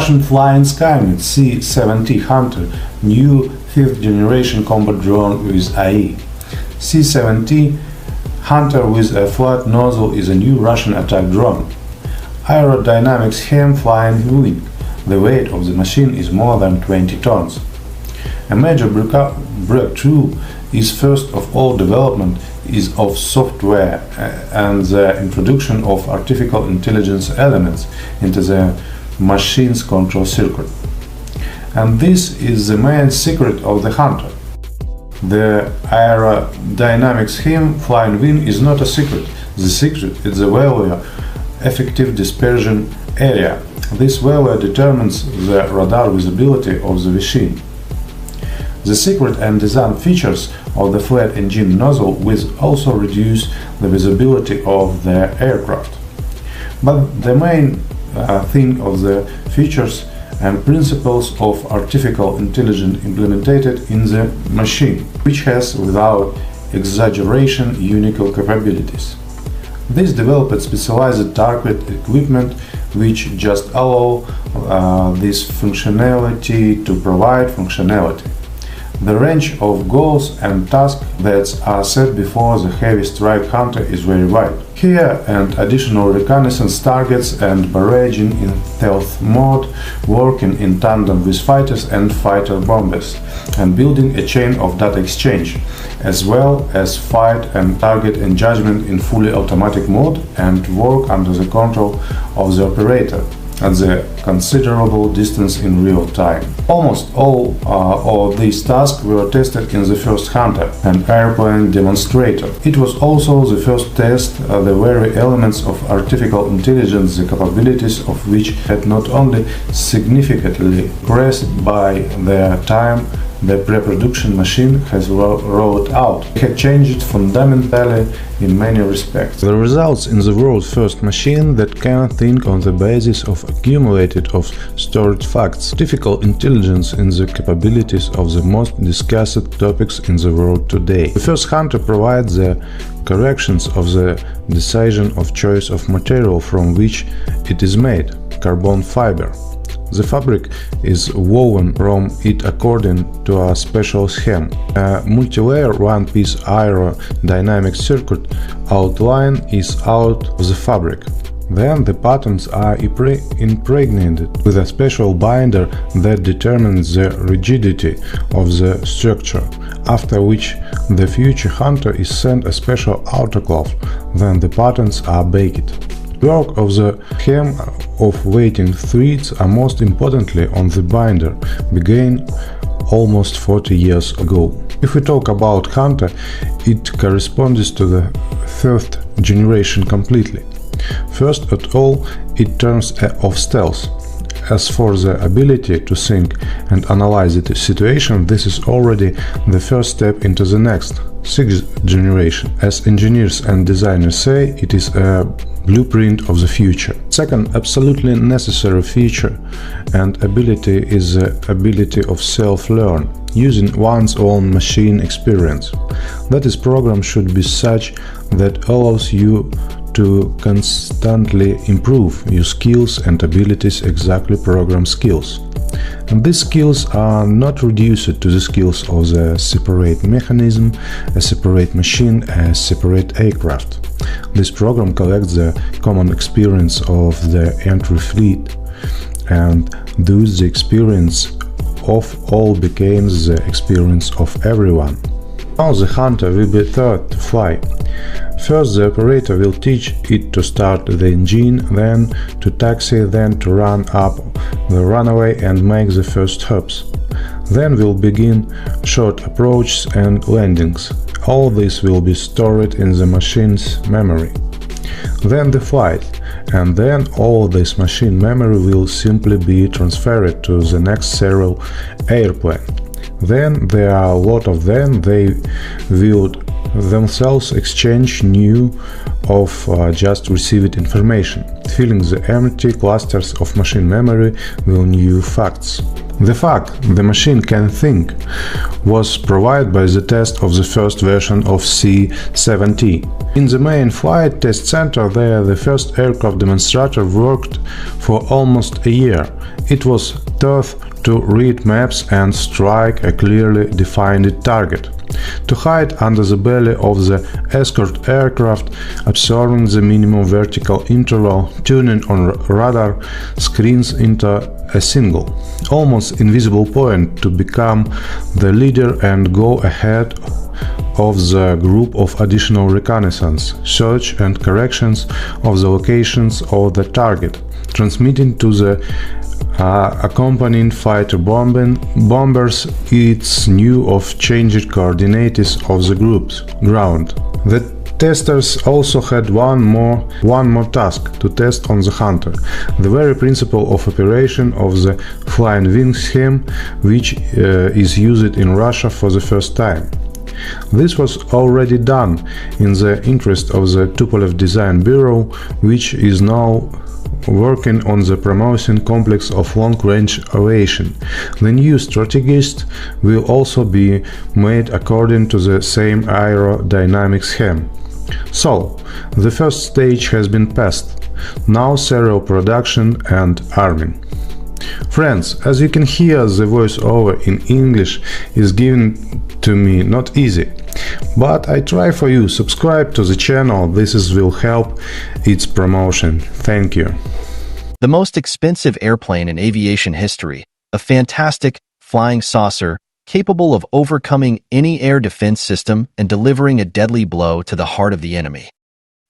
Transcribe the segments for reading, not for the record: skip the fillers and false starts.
Russian flying Skymet C-70 Hunter, new 5th generation combat drone with AI. C-70 Hunter with a flat nozzle is a new Russian attack drone. Aerodynamic scheme flying wing. The weight of the machine is more than 20 tons. A major breakthrough is first of all development is of software and the introduction of artificial intelligence elements into the machine's control circuit. And this is the main secret of the Hunter. The aerodynamic scheme flying wing is not a secret. The secret is the value effective dispersion area. This value determines the radar visibility of the machine. The secret and design features of the flat engine nozzle will also reduce the visibility of the aircraft. But the main thing of the features and principles of artificial intelligence implemented in the machine, which has, without exaggeration, unique capabilities. This developed specialized target equipment which just allow this functionality to provide functionality. The range of goals and tasks that are set before the heavy strike Hunter is very wide. Here and additional reconnaissance targets and barraging in stealth mode, working in tandem with fighters and fighter bombers, and building a chain of data exchange, as well as fight and target engagement in fully automatic mode and work under the control of the operator at the considerable distance in real time. Almost all of these tasks were tested in the first Hunter, an airplane demonstrator. It was also the first test the very elements of artificial intelligence, the capabilities of which had not only significantly progressed by the time the pre-production machine has rolled out. It had changed fundamentally in many respects. The results in the world's first machine that can think on the basis of accumulated of stored facts. Artificial intelligence in the capabilities of the most discussed topics in the world today. The first Hunter provides the corrections of the decision of choice of material from which it is made, carbon fiber. The fabric is woven from it according to a special scheme. A multi-layer one-piece aerodynamic circuit outline is out of the fabric. Then the patterns are impregnated with a special binder that determines the rigidity of the structure, after which the future Hunter is sent a special autoclave. Then the patterns are baked. Work of the hem of weighting threads are most importantly on the binder began almost 40 years ago. If we talk about Hunter, it corresponds to the third generation completely. First of all, in terms of stealth. As for the ability to think and analyze the situation, this is already the first step into the next, sixth generation. As engineers and designers say, it is a blueprint of the future. Second absolutely necessary feature and ability is the ability of self-learn, using one's own machine experience. That is, program should be such that allows you to constantly improve your skills and abilities, exactly program skills. And these skills are not reduced to the skills of the separate mechanism, a separate machine, a separate aircraft. This program collects the common experience of the entry fleet, and thus the experience of all becomes the experience of everyone. Now the Hunter will be taught to fly. First, the operator will teach it to start the engine, then to taxi, then to run up the runway and make the first hops. Then will begin short approaches and landings. All this will be stored in the machine's memory. Then the flight, and then all this machine memory will simply be transferred to the next serial airplane. Then there are a lot of them, they will themselves exchange new of just received information, filling the empty clusters of machine memory with new facts. The fact the machine can think was provided by the test of the first version of C-70. In the main flight test center there, the first aircraft demonstrator worked for almost a year. It was taught to read maps and strike a clearly defined target, to hide under the belly of the escort aircraft, observing the minimum vertical interval, tuning on radar screens into a single, almost invisible point to become the leader and go ahead of the group of additional reconnaissance, search and corrections of the locations of the target, transmitting to the accompanying fighter bombers its new of changed coordinates of the group's ground. The testers also had one more task to test on the Hunter, the very principle of operation of the flying wing scheme, which is used in Russia for the first time. This was already done in the interest of the Tupolev Design Bureau, which is now working on the promotion complex of long-range aviation. The new strategist will also be made according to the same aerodynamic scheme. So, the first stage has been passed. Now serial production and arming. Friends, as you can hear, the voiceover in English is given to me not easy, but I try for you. Subscribe to the channel, will help its promotion. Thank you. The most expensive airplane in aviation history, a fantastic flying saucer capable of overcoming any air defense system and delivering a deadly blow to the heart of the enemy.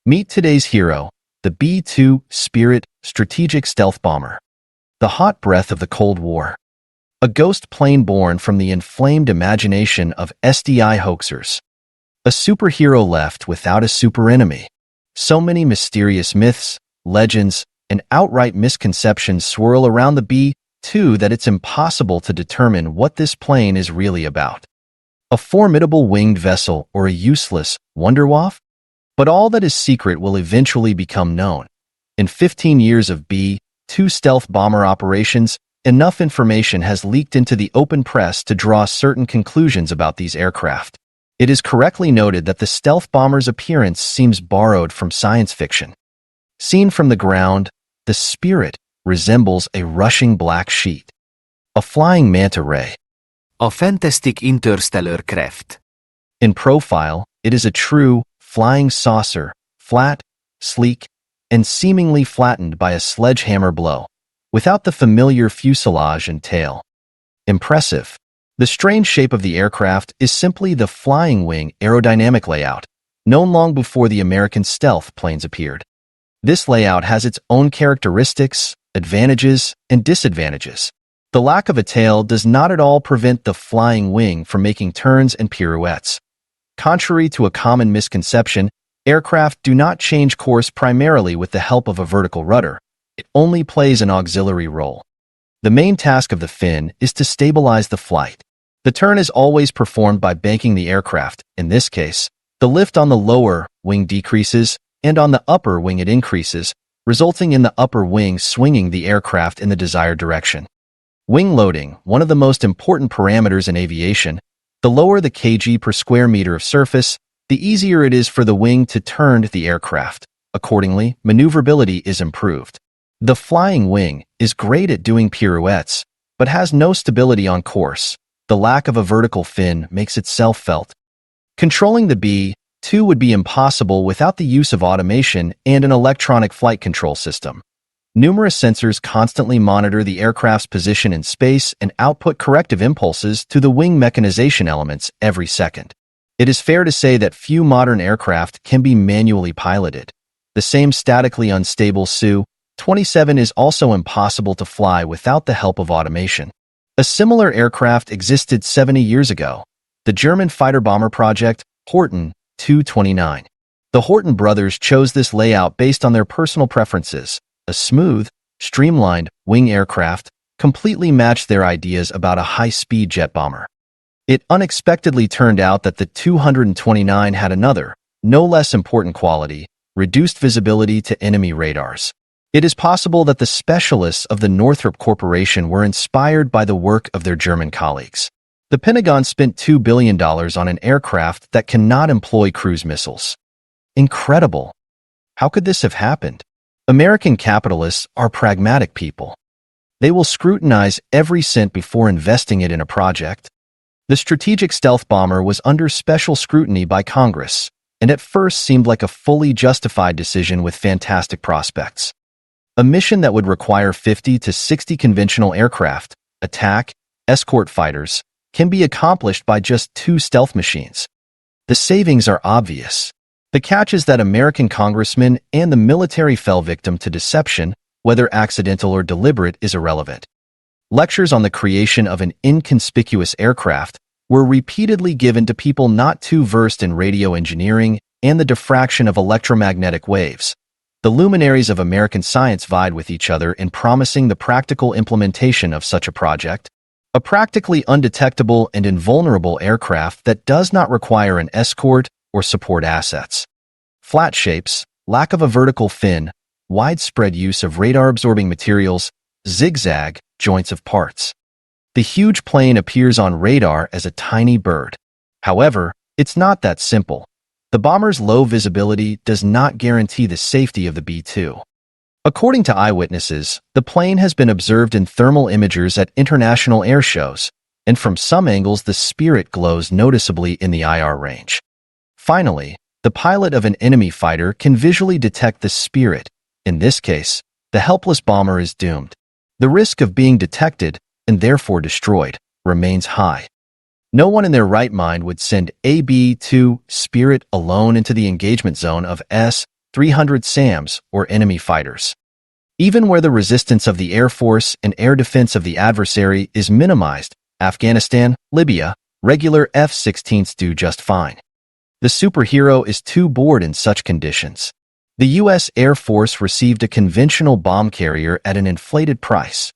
Meet today's hero, the B-2 Spirit strategic stealth bomber. The hot breath of the Cold War. A ghost plane born from the inflamed imagination of SDI hoaxers. A superhero left without a superenemy. So many mysterious myths, legends, and outright misconceptions swirl around the B-2 that it's impossible to determine what this plane is really about. A formidable winged vessel or a useless wonderwaff? But all that is secret will eventually become known. In 15 years of B-2 stealth bomber operations, enough information has leaked into the open press to draw certain conclusions about these aircraft. It is correctly noted that the stealth bomber's appearance seems borrowed from science fiction. Seen from the ground, the Spirit resembles a rushing black sheet, a flying manta ray, a fantastic interstellar craft. In profile, it is a true flying saucer, flat, sleek, and seemingly flattened by a sledgehammer blow, without the familiar fuselage and tail. Impressive. The strange shape of the aircraft is simply the flying wing aerodynamic layout, known long before the American stealth planes appeared. This layout has its own characteristics, advantages, and disadvantages. The lack of a tail does not at all prevent the flying wing from making turns and pirouettes. Contrary to a common misconception, aircraft do not change course primarily with the help of a vertical rudder. It only plays an auxiliary role. The main task of the fin is to stabilize the flight. The turn is always performed by banking the aircraft. In this case, the lift on the lower wing decreases, and on the upper wing it increases, resulting in the upper wing swinging the aircraft in the desired direction. Wing loading, one of the most important parameters in aviation. The lower the kg per square meter of surface, the easier it is for the wing to turn the aircraft. Accordingly, maneuverability is improved. The flying wing is great at doing pirouettes, but has no stability on course. The lack of a vertical fin makes itself felt. Controlling the B-2 would be impossible without the use of automation and an electronic flight control system. Numerous sensors constantly monitor the aircraft's position in space and output corrective impulses to the wing mechanization elements every second. It is fair to say that few modern aircraft can be manually piloted. The same statically unstable Su-27 is also impossible to fly without the help of automation. A similar aircraft existed 70 years ago, the German fighter-bomber project Horten 229. The Horten brothers chose this layout based on their personal preferences. A smooth, streamlined wing aircraft completely matched their ideas about a high-speed jet bomber. It unexpectedly turned out that the 229 had another, no less important quality: reduced visibility to enemy radars. It is possible that the specialists of the Northrop Corporation were inspired by the work of their German colleagues. The Pentagon spent $2 billion on an aircraft that cannot employ cruise missiles. Incredible! How could this have happened? American capitalists are pragmatic people. They will scrutinize every cent before investing it in a project. The strategic stealth bomber was under special scrutiny by Congress, and at first seemed like a fully justified decision with fantastic prospects. A mission that would require 50 to 60 conventional aircraft, attack, escort fighters, can be accomplished by just 2 stealth machines. The savings are obvious. The catch is that American congressmen and the military fell victim to deception, whether accidental or deliberate is irrelevant. Lectures on the creation of an inconspicuous aircraft were repeatedly given to people not too versed in radio engineering and the diffraction of electromagnetic waves. The luminaries of American science vied with each other in promising the practical implementation of such a project, a practically undetectable and invulnerable aircraft that does not require an escort or support assets. Flat shapes, lack of a vertical fin, widespread use of radar-absorbing materials, zigzag joints of parts. The huge plane appears on radar as a tiny bird. However, it's not that simple. The bomber's low visibility does not guarantee the safety of the B-2. According to eyewitnesses, the plane has been observed in thermal imagers at international air shows, and from some angles the Spirit glows noticeably in the IR range. Finally, the pilot of an enemy fighter can visually detect the Spirit. In this case, the helpless bomber is doomed. The risk of being detected, and therefore destroyed, remains high. No one in their right mind would send a B-2 Spirit alone into the engagement zone of S-300 SAMs or enemy fighters. Even where the resistance of the Air Force and air defense of the adversary is minimized, Afghanistan, Libya, regular F-16s do just fine. The superhero is too bored in such conditions. The U.S. Air Force received a conventional bomb carrier at an inflated price.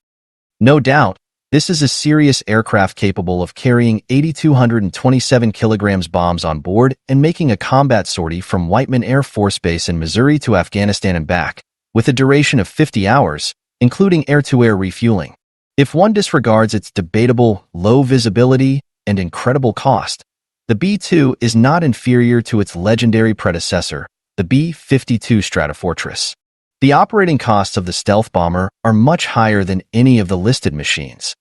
No doubt, this is a serious aircraft capable of carrying 8,227 kilograms bombs on board and making a combat sortie from Whiteman Air Force Base in Missouri to Afghanistan and back, with a duration of 50 hours, including air-to-air refueling. If one disregards its debatable low visibility and incredible cost, the B-2 is not inferior to its legendary predecessor, the B-52 Stratofortress. The operating costs of the stealth bomber are much higher than any of the listed machines.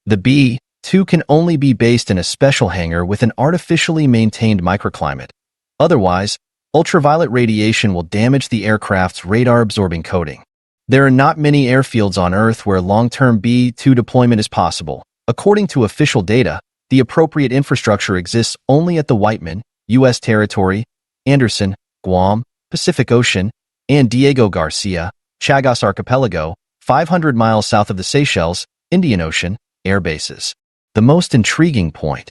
The B-2 can only be based in a special hangar with an artificially maintained microclimate. Otherwise, ultraviolet radiation will damage the aircraft's radar-absorbing coating. There are not many airfields on Earth where long-term B-2 deployment is possible. According to official data, the appropriate infrastructure exists only at the Whiteman, U.S. territory, Anderson, Guam, Pacific Ocean, and Diego Garcia, Chagos Archipelago, 500 miles south of the Seychelles, Indian Ocean, air bases. The most intriguing point.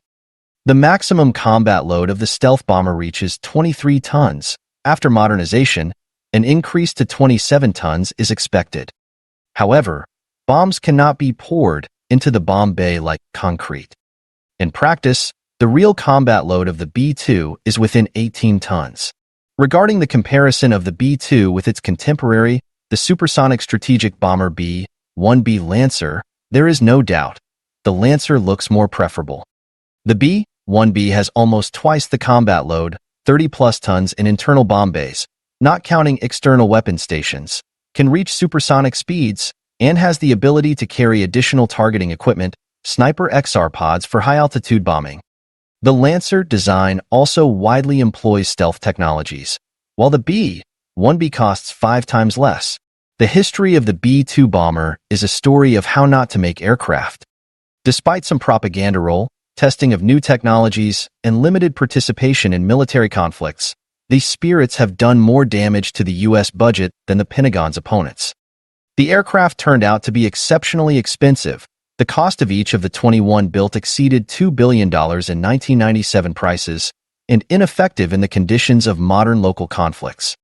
The maximum combat load of the stealth bomber reaches 23 tons. After modernization, an increase to 27 tons is expected. However, bombs cannot be poured into the bomb bay like concrete. In practice, the real combat load of the B-2 is within 18 tons. Regarding the comparison of the B-2 with its contemporary, the supersonic strategic bomber B-1B Lancer, there is no doubt. The Lancer looks more preferable. The B-1B has almost twice the combat load, 30-plus tons in internal bomb bays, not counting external weapon stations, can reach supersonic speeds, and has the ability to carry additional targeting equipment, Sniper XR pods for high-altitude bombing. The Lancer design also widely employs stealth technologies, while the B-1B costs 5 times less. The history of the B-2 bomber is a story of how not to make aircraft. Despite some propaganda role, testing of new technologies, and limited participation in military conflicts, these spirits have done more damage to the U.S. budget than the Pentagon's opponents. The aircraft turned out to be exceptionally expensive. The cost of each of the 21 built exceeded $2 billion in 1997 prices, and ineffective in the conditions of modern local conflicts.